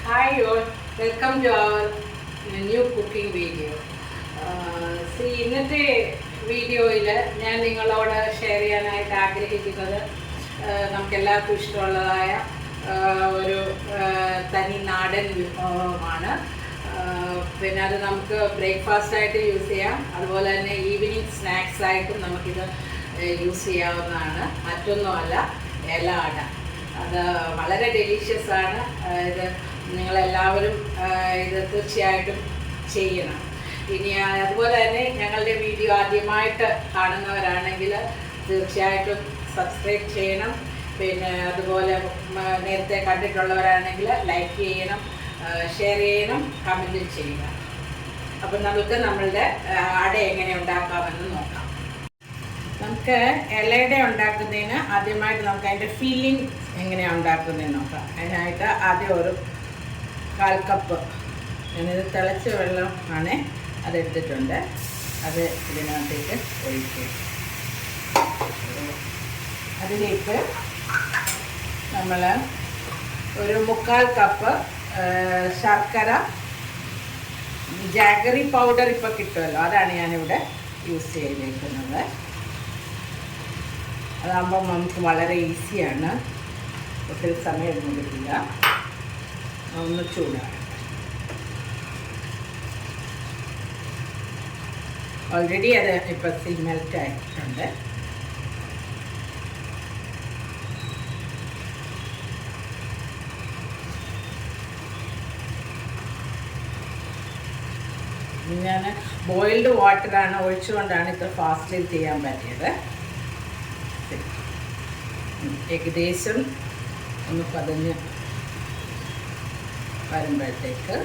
Hi all, welcome to our new cooking video. ഇന്നത്തെ വീഡിയോയിൽ ഞാൻ നിങ്ങളോട് ഷെയർ ചെയ്യാനായിട്ട് ആഗ്രഹിക്കുന്നത് നമുക്ക് എല്ലാവർക്കും ഇഷ്ടമുള്ളതായ ഒരു തനി നാടൻ വിഭവമാണ്. പിന്നെ അത് നമുക്ക് ബ്രേക്ക്ഫാസ്റ്റ് ആയിട്ട് യൂസ് ചെയ്യാം, അതുപോലെ തന്നെ ഈവനിങ് സ്നാക്സ് ആയിട്ടും നമുക്കിത് യൂസ് ചെയ്യാവുന്നതാണ്. മറ്റൊന്നുമല്ല, ഇല അട. അത് വളരെ ഡെലീഷ്യസ് ആണ്. ഇത് നിങ്ങളെല്ലാവരും ഇത് തീർച്ചയായിട്ടും ചെയ്യണം. ഇനി അതുപോലെ തന്നെ ഞങ്ങളുടെ വീഡിയോ ആദ്യമായിട്ട് കാണുന്നവരാണെങ്കിൽ തീർച്ചയായിട്ടും സബ്സ്ക്രൈബ് ചെയ്യണം. പിന്നെ അതുപോലെ നേരത്തെ കണ്ടിട്ടുള്ളവരാണെങ്കിൽ ലൈക്ക് ചെയ്യണം, ഷെയർ ചെയ്യണം, കമൻറ്റും ചെയ്യുക. അപ്പം നമുക്ക് നമ്മളുടെ അട എങ്ങനെ ഉണ്ടാക്കാമെന്ന് നോക്കാം. നമുക്ക് ഇലയുടെ ഉണ്ടാക്കുന്നതിന് ആദ്യമായിട്ട് നമുക്ക് അതിൻ്റെ ഫില്ലിങ് എങ്ങനെയാണ് ഉണ്ടാക്കുന്നതെന്ന് നോക്കാം. അതിനായിട്ട് ആദ്യം ഒരു 1/4 കപ്പ് ഞാനിത് തിളച്ച വെള്ളം ആണ് അതെടുത്തിട്ടുണ്ട്. അത് ഇതിനകത്തേക്ക് ഒഴിക്കുക. അതിലേക്ക് നമ്മൾ ഒരു 1/4 കപ്പ് ശർക്കര, ജാഗറി പൗഡർ ഇപ്പോൾ കിട്ടുമല്ലോ, അതാണ് ഞാനിവിടെ യൂസ് ചെയ്തേക്കുന്നത്. അതാകുമ്പം നമുക്ക് വളരെ ഈസിയാണ്, ഒത്തിരി സമയമൊന്നും കിട്ടില്ല. ഒന്ന് ചൂടാണ്. ഓൾറെഡി അത് ഇപ്പോൾ മെൽറ്റ് ആയിട്ടുണ്ട്. ഞാൻ ബോയിൽഡ് വാട്ടറാണ് ഒഴിച്ചുകൊണ്ടാണ് ഇത്ര ഫാസ്റ്റിൽ ചെയ്യാൻ പറ്റിയത്. ഏകദേശം ഒന്ന് പതഞ്ഞ് വരുമ്പോഴത്തേക്ക്,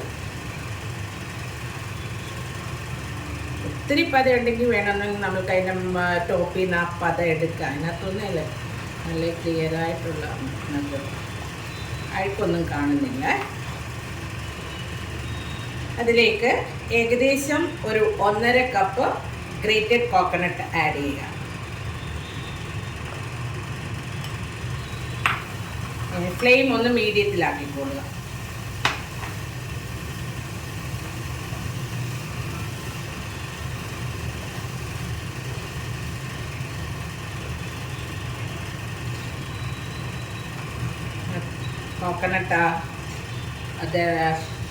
ഒത്തിരി പത ഉണ്ടെങ്കിൽ വേണമെന്നെങ്കിൽ നമുക്ക് അതിൻ്റെ ടോപ്പിൽ നിന്ന് ആ പത എടുക്കാം. അതിനകത്തൊന്നുമില്ല, നല്ല ക്ലിയറായിട്ടുള്ള അഴുക്കൊന്നും കാണുന്നില്ല. അതിലേക്ക് ഏകദേശം ഒരു 1.5 കപ്പ് ഗ്രേറ്റഡ് കോക്കനട്ട് ആഡ് ചെയ്യുക. ഫ്ലെയിം ഒന്ന് മീഡിയത്തിലാക്കിക്കൊള്ളുക. കോക്കനട്ട് അത്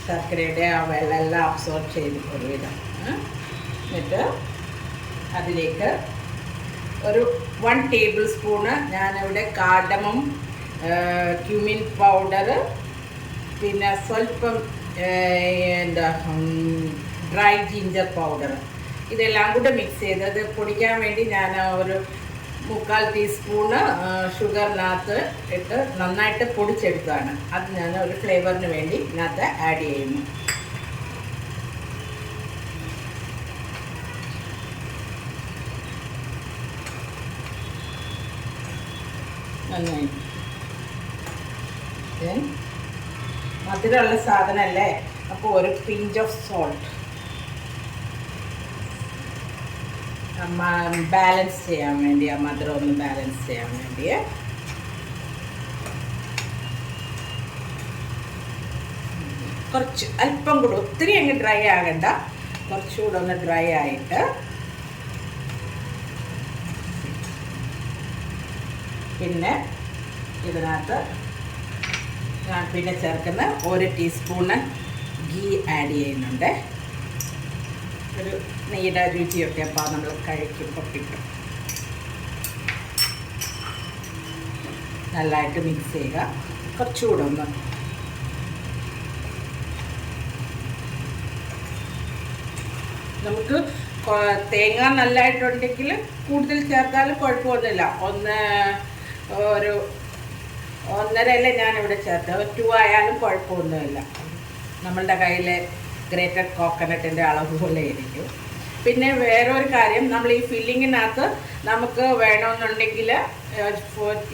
ശർക്കരയുടെ ആ വെള്ളമെല്ലാം അബ്സോർബ് ചെയ്ത് ഒരുവിധം. എന്നിട്ട് അതിലേക്ക് ഒരു 1 ടേബിൾ സ്പൂണ് ഞാനിവിടെ കാർഡമം, ക്യൂമിൻ പൗഡർ, പിന്നെ സ്വല്പം ഡ്രൈ ജിഞ്ചർ പൗഡർ, ഇതെല്ലാം കൂടെ മിക്സ് ചെയ്ത് അത് പൊടിക്കാൻ വേണ്ടി ഞാൻ ഒരു 3/4 ടീസ്പൂണ് ഷുഗറിനകത്ത് ഇട്ട് നന്നായിട്ട് പൊടിച്ചെടുക്കുകയാണ്. അത് ഞാൻ ഒരു ഫ്ലേവറിന് വേണ്ടി ഇതിനകത്ത് ആഡ് ചെയ്യുന്നു. നന്നായി മധുരമുള്ള സാധനമല്ലേ, അപ്പോൾ ഒരു പിഞ്ച് ഓഫ് സോൾട്ട് ബാലൻസ് ചെയ്യാൻ വേണ്ടി, ആ മധുരം ഒന്ന് ബാലൻസ് ചെയ്യാൻ വേണ്ടി. കുറച്ച് അല്പം കൂടെ, ഒത്തിരി അങ്ങ് ഡ്രൈ ആകണ്ട, കുറച്ചുകൂടെ ഒന്ന് ഡ്രൈ ആയിട്ട്. പിന്നെ ഇതിനകത്ത് ഞാൻ പിന്നെ ചേർക്കുന്ന 1 ടീസ്പൂണ് ഗീ ആഡ് ചെയ്യുന്നുണ്ട്. ഒരു നെയ്യുടെ രുചിയൊക്കെ അപ്പോൾ നമ്മൾ കഴിക്കുമ്പോൾ കിട്ടും. നല്ലതായിട്ട് മിക്സ് ചെയ്യുക. കുറച്ചുകൂടെ ഒന്ന് നമുക്ക് തേങ്ങ നല്ലതായിട്ടുണ്ടെങ്കിൽ കൂടുതൽ ചേർത്താലും കുഴപ്പമൊന്നുമില്ല. ഒരു 1.5 ഞാനിവിടെ ചേർത്ത്, 2 ആയാലും കുഴപ്പമൊന്നുമില്ല. നമ്മളുടെ കയ്യിൽ ഗ്രേറ്റഡ് കോക്കനട്ടിൻ്റെ അളവ് പോലെ ഇരിക്കും. പിന്നെ വേറൊരു കാര്യം, നമ്മൾ ഈ ഫില്ലിങ്ങിനകത്ത് നമുക്ക് വേണമെന്നുണ്ടെങ്കിൽ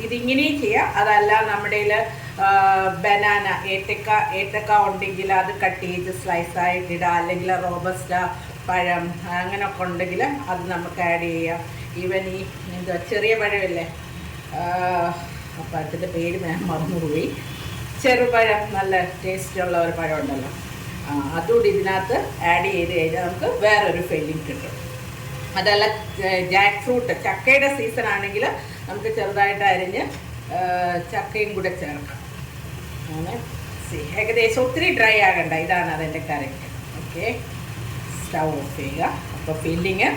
ഇതിങ്ങനെയും ചെയ്യാം. അതല്ല നമ്മുടെ ബനാന, ഏത്തക്ക ഉണ്ടെങ്കിൽ അത് കട്ട് ചെയ്ത് സ്ലൈസായിട്ട് ഇടാം. അല്ലെങ്കിൽ റോബസ്റ്റ പഴം അങ്ങനെയൊക്കെ ഉണ്ടെങ്കിൽ അത് നമുക്ക് ആഡ് ചെയ്യാം. ഈവൻ ഈ ചെറിയ പഴമില്ലേ, പഴത്തിൻ്റെ പേര് ഞാൻ മറന്നുപോയി, ചെറുപഴം, നല്ല ടേസ്റ്റുള്ള ഒരു പഴം ഉണ്ടല്ലോ, അതുകൂടി ഇതിനകത്ത് ആഡ് ചെയ്ത് കഴിഞ്ഞാൽ നമുക്ക് വേറൊരു ഫീലിംഗ് കിട്ടും. അതല്ല ജാക്ക് ഫ്രൂട്ട്, ചക്കയുടെ സീസൺ ആണെങ്കിൽ നമുക്ക് ചെറുതായിട്ട് അരിഞ്ഞ് ചക്കയും കൂടെ ചേർക്കാം. അങ്ങനെ ഏകദേശം ഒത്തിരി ഡ്രൈ ആകണ്ട, ഇതാണ് അതിൻ്റെ കറക്റ്റ്. ഓക്കെ, സ്റ്റൗ ഓഫ് ചെയ്യുക. അപ്പോൾ ഫില്ലിങ്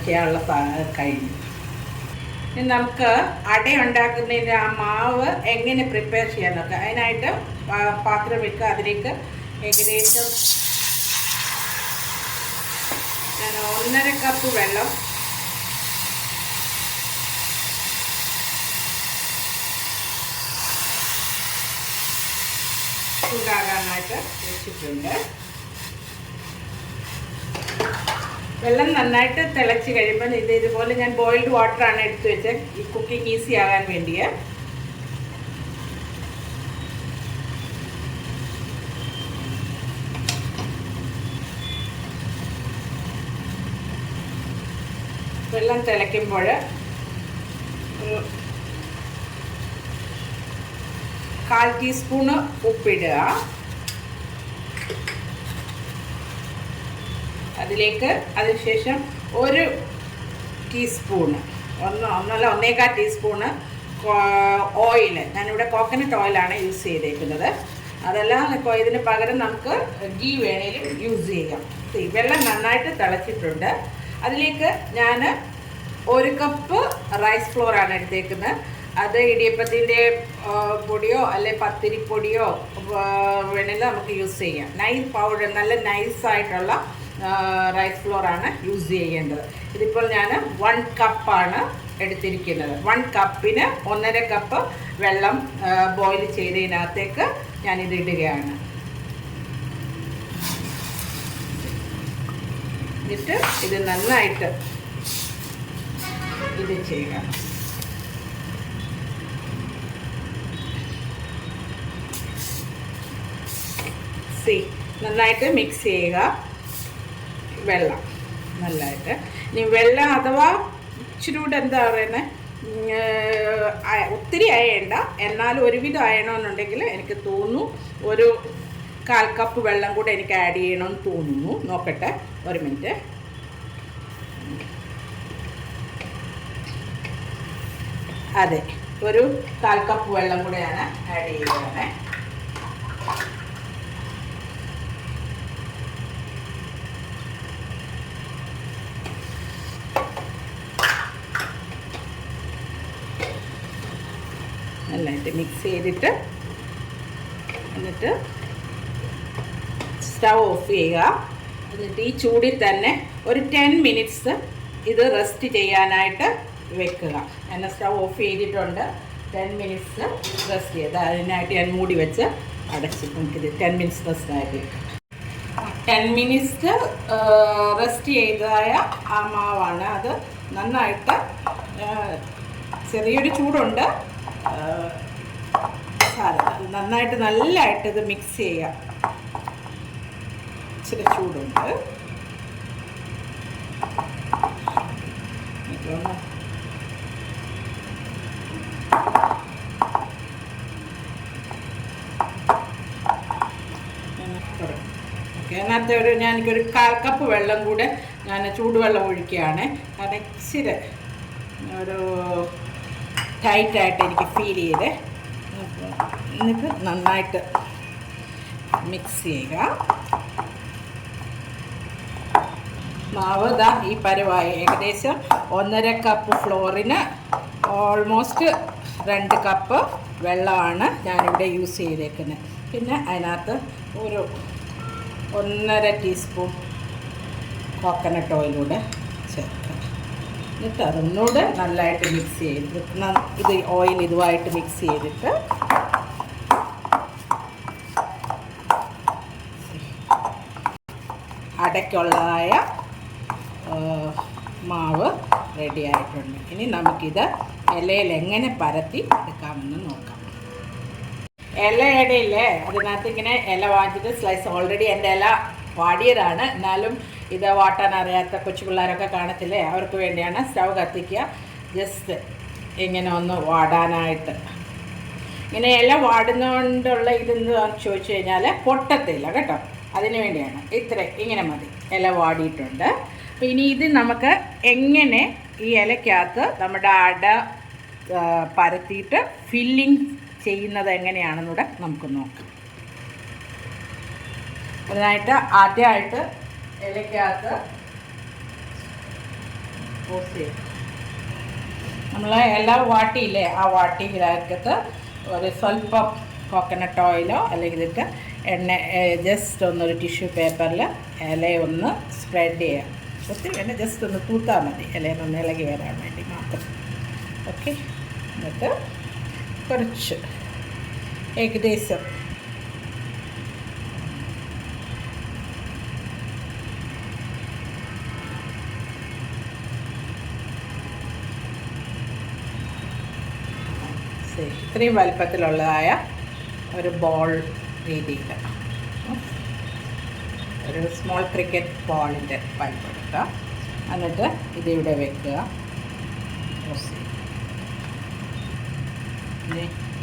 ചെയ്യാനുള്ള കഴിഞ്ഞു. ഇനി നമുക്ക് അട ഉണ്ടാക്കുന്നതിൻ്റെ ആ മാവ് എങ്ങനെ പ്രിപ്പയർ ചെയ്യാൻ നോക്കാം. അതിനായിട്ട് പാത്രം വെക്കുക, അതിലേക്ക് ഏകദേശം ഞാൻ 1.5 കപ്പ് വെള്ളം ചൂടാകാനായിട്ട് വെച്ചിട്ടുണ്ട്. വെള്ളം നന്നായിട്ട് തിളച്ച് കഴിയുമ്പോൾ ഇതുപോലെ ഞാൻ ബോയിൽഡ് വാട്ടറാണ് എടുത്തു വെച്ചത്, ഈ കുക്കിംഗ് ഈസി ആകാൻ വേണ്ടിയ. വെള്ളം തിളയ്ക്കുമ്പോൾ 1/4 ടീസ്പൂണ് ഉപ്പിടുക. അതിലേക്ക് അതിനുശേഷം 1 ടീസ്പൂണ്, 1.25 ടീസ്പൂണ് ഓയിൽ. ഞാനിവിടെ കോക്കനട്ട് ഓയിലാണ് യൂസ് ചെയ്തേക്കുന്നത്. അതെല്ലാം ഇപ്പോൾ ഇതിന് പകരം നമുക്ക് ഗീ വേണേലും യൂസ് ചെയ്യാം. വെള്ളം നന്നായിട്ട് തിളച്ചിട്ടുണ്ട്. അതിലേക്ക് ഞാൻ 1 കപ്പ് റൈസ് ഫ്ലോറാണ് എടുത്തേക്കുന്നത്. അത് ഇടിയപ്പത്തിൻ്റെ പൊടിയോ അല്ലെ പത്തിരിപ്പൊടിയോ വേണമെങ്കിൽ നമുക്ക് യൂസ് ചെയ്യാം. നൈസ് പൗഡർ, നല്ല നൈസായിട്ടുള്ള റൈസ് ഫ്ലോറാണ് യൂസ് ചെയ്യേണ്ടത്. ഇതിപ്പോൾ ഞാൻ 1 കപ്പാണ് എടുത്തിരിക്കുന്നത്. 1 കപ്പിന് 1.5 കപ്പ് വെള്ളം ബോയിൽ ചെയ്തതിനകത്തേക്ക് ഞാനിത് ഇടുകയാണ്. എന്നിട്ട് ഇത് നന്നായിട്ട് ഇത് ചെയ്യുക. നന്നായിട്ട് മിക്സ് ചെയ്യുക വെള്ളം നല്ലതായിട്ട്. ഇനി വെള്ളം അഥവാ ഇച്ചിരി കൂടെ എന്താ പറയുന്നത്, ഒത്തിരി അയണ്ട, എന്നാലും ഒരുവിധം അയണമെന്നുണ്ടെങ്കിൽ എനിക്ക് തോന്നുന്നു 1/4 കപ്പ് വെള്ളം കൂടെ എനിക്ക് ആഡ് ചെയ്യണമെന്ന് തോന്നുന്നു. നോക്കട്ടെ, 1 മിനിറ്റ്. അതെ, 1/4 കപ്പ് വെള്ളം കൂടെ ഞാൻ ആഡ് ചെയ്യുകയാണ്. നന്നായിട്ട് മിക്സ് ചെയ്തിട്ട് എന്നിട്ട് സ്റ്റൗ ഓഫ് ചെയ്യുക. എന്നിട്ട് ഈ ചൂടിൽ തന്നെ 10 മിനിറ്റ്സ് ഇത് റെസ്റ്റ് ചെയ്യാനായിട്ട് വെക്കുക. ഞാൻ സ്റ്റൗ ഓഫ് ചെയ്തിട്ടുണ്ട്. 10 മിനിറ്റ്സ് റെസ്റ്റ് ചെയ്ത് അതിനായിട്ട് ഞാൻ മൂടി വെച്ച് അടച്ച് നമുക്കിത് 10 മിനിറ്റ്സ് റെസ്റ്റ് ആയിട്ട് 10 മിനിറ്റ്സ് റെസ്റ്റ് ചെയ്തതായ ആ മാവാണ്. അത് നന്നായിട്ട് ചെറിയൊരു ചൂടുണ്ട്, നന്നായിട്ട് നല്ലതായിട്ട് ഇത് മിക്സ് ചെയ്യുക. ഇച്ചിരി ചൂടുണ്ട്. ഓക്കെ, അതിനകത്ത് ഞാനിക്കൊരു 1/4 കപ്പ് വെള്ളം കൂടെ ഞാൻ ചൂടുവെള്ളം ഒഴിക്കുകയാണ്. കാരണം ഇച്ചിരി ഒരു ടൈറ്റായിട്ട് എനിക്ക് ഫീൽ ചെയ്തേ. എന്നിട്ട് നന്നായിട്ട് മിക്സ് ചെയ്യുക. മാവ് ഇതാ ഈ പരുവായി. ഏകദേശം 1.5 കപ്പ് ഫ്ലോറിന് ഓൾമോസ്റ്റ് 2 കപ്പ് വെള്ളമാണ് ഞാനിവിടെ യൂസ് ചെയ്തേക്കുന്നത്. പിന്നെ അതിനകത്ത് 1.5 ടീസ്പൂൺ കോക്കനട്ട് ഓയിലൂടെ ചേർക്കുക. എന്നിട്ട് അതൊന്നുകൂടെ നല്ലതായിട്ട് മിക്സ് ചെയ്ത് ഇത് ഓയിൽ ഇതുമായിട്ട് മിക്സ് ചെയ്തിട്ട് അടയ്ക്കുള്ളതായ മാവ് റെഡി ആയിട്ടുണ്ട്. ഇനി നമുക്കിത് ഇലയിൽ എങ്ങനെ പരത്തി എടുക്കാമെന്ന് നോക്കാം. ഇലയുടെ ഇല്ലേ, അതിനകത്ത് ഇങ്ങനെ ഇല വാങ്ങിച്ചിട്ട് സ്ലൈസ്, ഓൾറെഡി എൻ്റെ ഇല വാടിയതാണ്, എന്നാലും ഇത് വാട്ടാൻ അറിയാത്ത കൊച്ചു പിള്ളേരൊക്കെ കാണത്തില്ലേ, അവർക്ക് വേണ്ടിയാണ്. സ്റ്റൗ കത്തിക്കുക, ജസ്റ്റ് ഇങ്ങനെ ഒന്ന് വാടാനായിട്ട്. ഇങ്ങനെ ഇല വാടുന്നതുകൊണ്ടുള്ള ഇതെന്ന് ചോദിച്ചു കഴിഞ്ഞാൽ പൊട്ടത്തില്ല കേട്ടോ. അതിന് വേണ്ടിയാണ് ഇങ്ങനെ മതി. ഇല വാടിയിട്ടുണ്ട്. അപ്പോൾ ഇനി ഇത് നമുക്ക് എങ്ങനെ ഈ ഇലയ്ക്കകത്ത് നമ്മുടെ അട പരത്തിയിട്ട് ഫില്ലിങ് ചെയ്യുന്നത് എങ്ങനെയാണെന്നൂടെ നമുക്ക് നോക്കാം. അതിനായിട്ട് ആദ്യമായിട്ട് ഇലയ്ക്കകത്ത് നമ്മൾ ഇല വാട്ടിയില്ലേ, ആ വാട്ടിക്കകത്ത് ഒരു സ്വല്പം കോക്കനട്ട് ഓയിലോ അല്ലെങ്കിൽ ഇതിട്ട് എണ്ണ ജസ്റ്റ് ഒന്നൊരു ടിഷ്യൂ പേപ്പറിൽ ഇലയൊന്ന് സ്പ്രെഡ് ചെയ്യാം. ഒത്തിരി വേണ്ട, ജസ്റ്റ് ഒന്ന് തൂത്താൽ മതി, ഇലയൊന്ന് ഇളകി വരാൻ വേണ്ടി മാത്രം. ഓക്കെ, എന്നിട്ട് കുറച്ച് ഏകദേശം ഇത്രയും വലുപ്പത്തിലുള്ളതായ ഒരു ബോൾ രീതിയിൽ ഒരു സ്മോൾ ക്രിക്കറ്റ് ബോളിൻ്റെ പൈപ്പ് എടുക്കുക. എന്നിട്ട് ഇതിവിടെ വെക്കുക.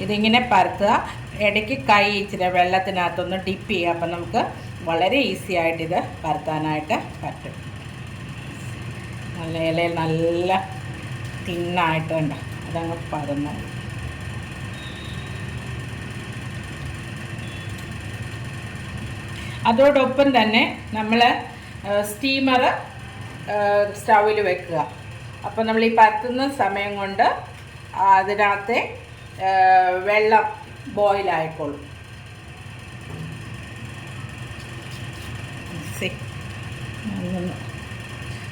ഇതിങ്ങനെ പരത്തുക. ഇടയ്ക്ക് കൈ ഇച്ചിരി വെള്ളത്തിനകത്തൊന്ന് ഡിപ്പ് ചെയ്യുക. അപ്പം നമുക്ക് വളരെ ഈസി ആയിട്ട് ഇത് പരത്താനായിട്ട് പറ്റും. നല്ല ഇലയിൽ നല്ല തിന്നായിട്ടുണ്ട്, അതങ്ങ് പരന്നു. അതോടൊപ്പം തന്നെ നമ്മൾ സ്റ്റീമർ സ്റ്റൗവിൽ വെക്കുക. അപ്പോൾ നമ്മൾ ഈ പരത്തുന്ന സമയം കൊണ്ട് അതിനകത്തെ വെള്ളം ബോയിലായിക്കോളും.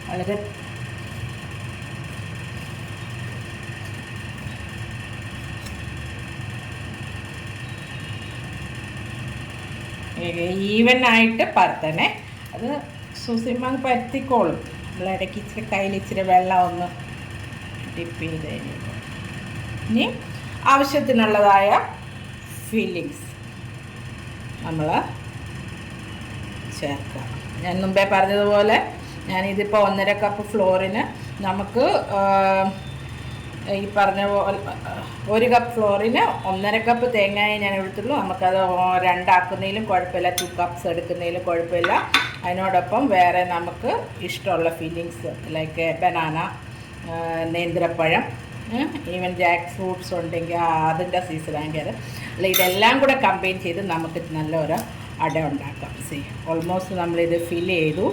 വളരെ ഈവനായിട്ട് പരത്തണേ. അത് സുസിമ പരത്തിക്കോളും. നമ്മൾ ഇടയ്ക്ക് ഇച്ചിരി കയ്യിൽ ഇച്ചിരി വെള്ളം ഒന്ന് ഡിപ്പ് ചെയ്ത് കഴിഞ്ഞപ്പോൾ ഇനി ആവശ്യത്തിനുള്ളതായ ഫില്ലിങ്സ് നമ്മൾ ചേർക്കുക. ഞാൻ മുമ്പേ പറഞ്ഞതുപോലെ ഞാനിതിപ്പോൾ 1.5 കപ്പ് ഫ്ലോറിന് നമുക്ക് ഈ പറഞ്ഞ പോലെ 1 കപ്പ് ഫ്ലോറിന് 1.5 കപ്പ് തേങ്ങയെ ഞാൻ എടുത്തുള്ളൂ. നമുക്കത് 2 ആക്കുന്നതിലും കുഴപ്പമില്ല, 2 കപ്സ് എടുക്കുന്നതിലും കുഴപ്പമില്ല. അതിനോടൊപ്പം വേറെ നമുക്ക് ഇഷ്ടമുള്ള ഫില്ലിങ്സ് ലൈക്ക് ബനാന, നേന്ത്രപ്പഴം, ഈവൻ ജാക്ക് ഫ്രൂട്ട്സ് ഉണ്ടെങ്കിൽ അതിൻ്റെ സീസണാങ്കിൽ അല്ല, ഇതെല്ലാം കൂടെ കമ്പൈൻ ചെയ്ത് നമുക്ക് നല്ലൊരു അട ഉണ്ടാക്കാം. ഓൾമോസ്റ്റ് നമ്മളിത് ഫില്ല് ചെയ്തു.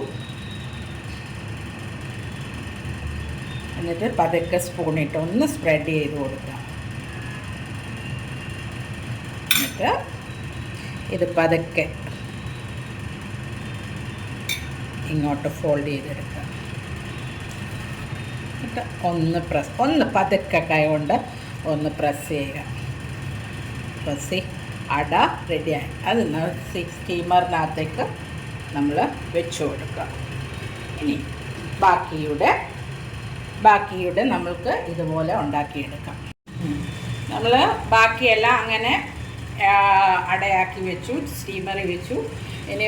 എന്നിട്ട് പതുക്കെ സ്പൂണിട്ട് ഒന്ന് സ്പ്രെഡ് ചെയ്ത് കൊടുക്കാം. എന്നിട്ട് ഇത് പതുക്കെ ഇങ്ങോട്ട് ഫോൾഡ് ചെയ്തെടുക്കുക. എന്നിട്ട് ഒന്ന് പതുക്കെ കൈ കൊണ്ട് ഒന്ന് പ്രസ് ചെയ്യുക. പ്രസ് അട റെഡിയായി. അത് സ്റ്റീമറിനകത്തേക്ക് നമ്മൾ വെച്ച് കൊടുക്കുക. ഇനി ബാക്കിയുടെ നമ്മൾക്ക് ഇതുപോലെ ഉണ്ടാക്കിയെടുക്കാം. നമ്മൾ ബാക്കിയെല്ലാം അങ്ങനെ അടയാക്കി വെച്ചു, സ്റ്റീമറിൽ വെച്ചു. ഇനി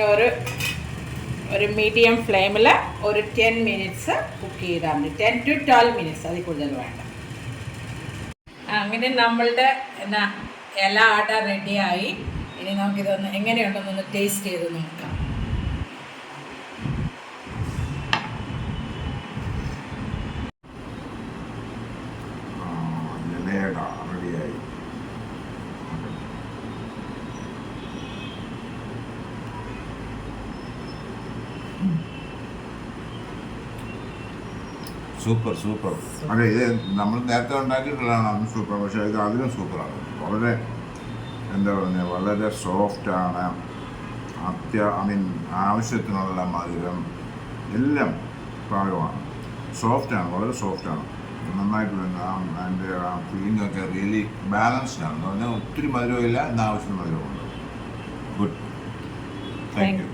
ഒരു മീഡിയം ഫ്ലെയിമിൽ ഒരു 10 മിനിറ്റ്സ് കുക്ക് ചെയ്താൽ മതി. 10 to 12 മിനിറ്റ്സ്, അതിൽ കൂടുതൽ വേണ്ട. അങ്ങനെ നമ്മളുടെ ഇല അട റെഡിയായി. ഇനി നമുക്കിതൊന്ന് എങ്ങനെയുണ്ടെന്നൊന്ന് ടേസ്റ്റ് ചെയ്ത് നോക്കാം. സൂപ്പർ. അതെ, ഇത് നമ്മൾ നേരത്തെ ഉണ്ടാക്കിയിട്ടുള്ളതാണ്, അന്ന് സൂപ്പർ. പക്ഷേ ഇത് അതിലും സൂപ്പറാണ്. വളരെ എന്താ പറയുക, വളരെ സോഫ്റ്റാണ്. ആവശ്യത്തിനുള്ള മധുരം എല്ലാം പാകമാണ്. സോഫ്റ്റാണ്, വളരെ സോഫ്റ്റാണ്. നന്നായിട്ട് വരുന്നത്. അതിൻ്റെ ഫീലിംഗ് ഒക്കെ റിയലി ബാലൻസ്ഡ് ആണ്. എന്ന് പറഞ്ഞാൽ ഒത്തിരി മധുരമില്ല, എന്നാൽ ആവശ്യത്തിന് മധുരമുണ്ട്. ഗുഡ്. Thank you.